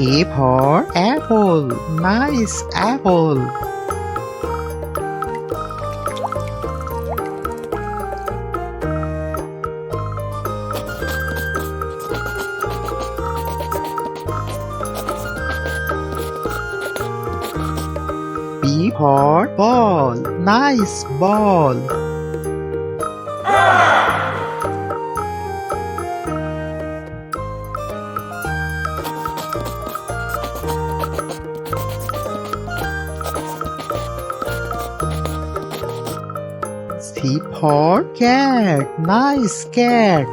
A for apple. Nice apple. B for ball. Nice ball. C for cat. Nice cat.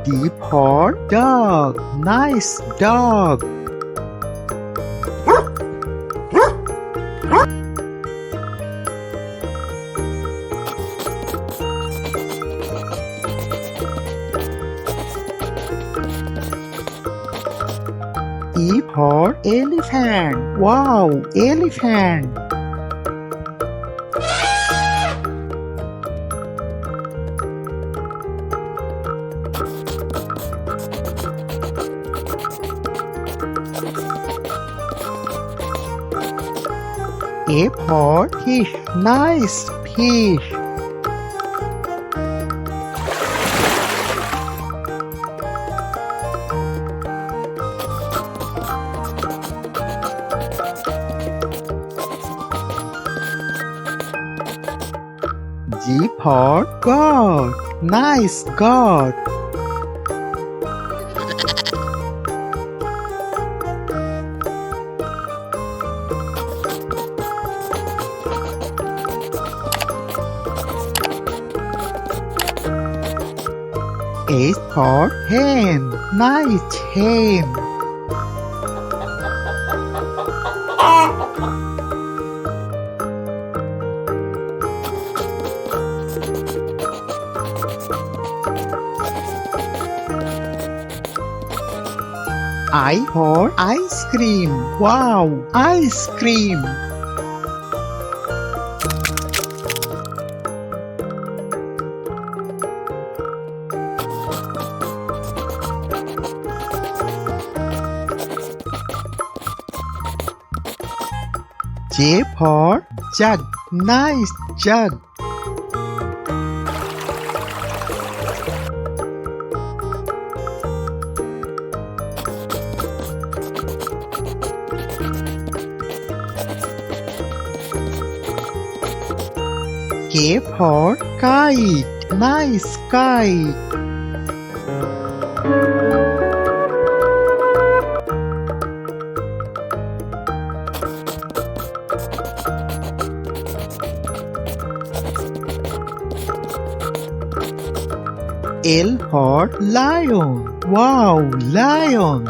D for dog. Nice dog. E for elephant. Wow, elephant. F for fish. Nice fish. G for goat. Nice goat. H for hen. Nice hen. I for ice cream. Wow, ice cream. J for jug. Nice jug. K for kite. Nice kite. L for lion. Wow, lion.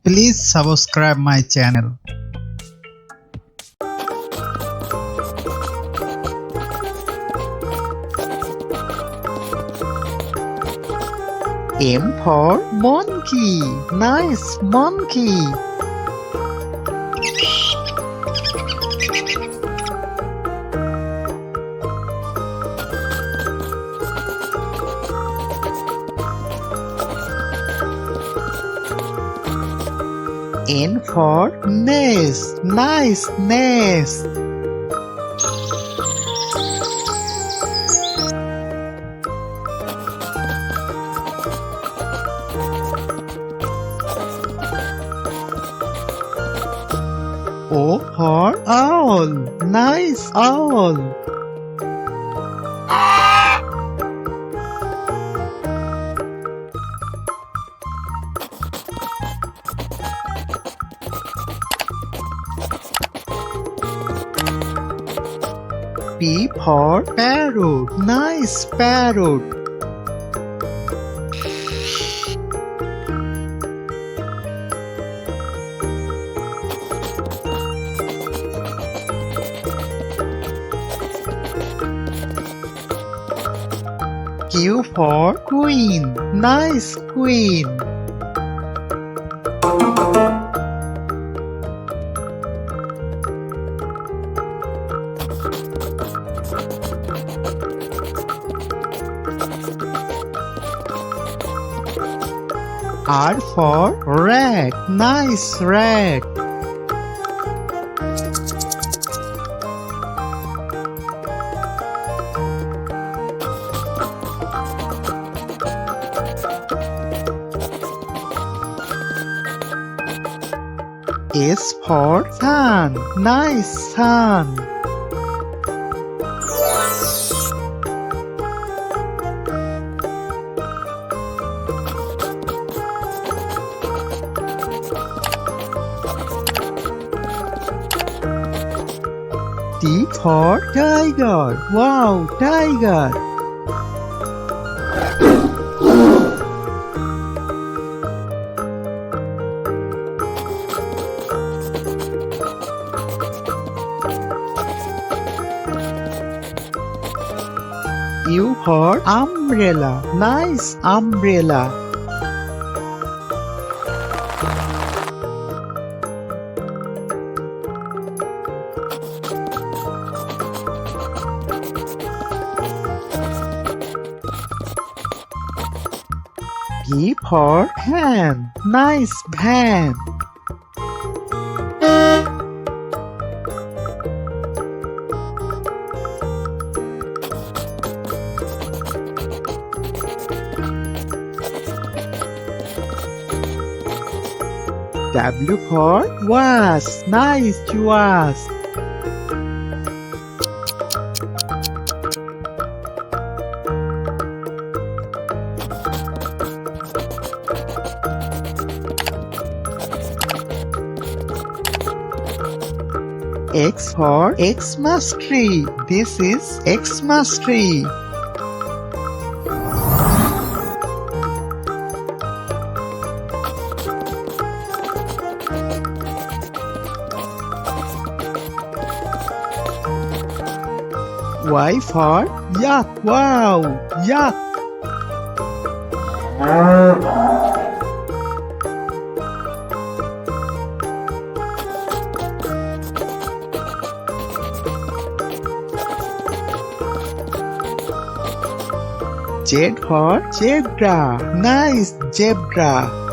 Please subscribe my channel. M for monkey. Nice monkey. N for nest. Nice nest. O for owl. Nice owl. P for parrot. Nice parrot. Q for queen. Nice queen. R for rat. Nice rat. S for sun. Nice sun. T for tiger. Wow, tiger. U for umbrella. Nice umbrella. P for pan. Nice pan. W for vase. Nice vase. X for Xmas tree. This is Xmas tree. Y for yak. Wow, yak. Z for zebra. Nice zebra.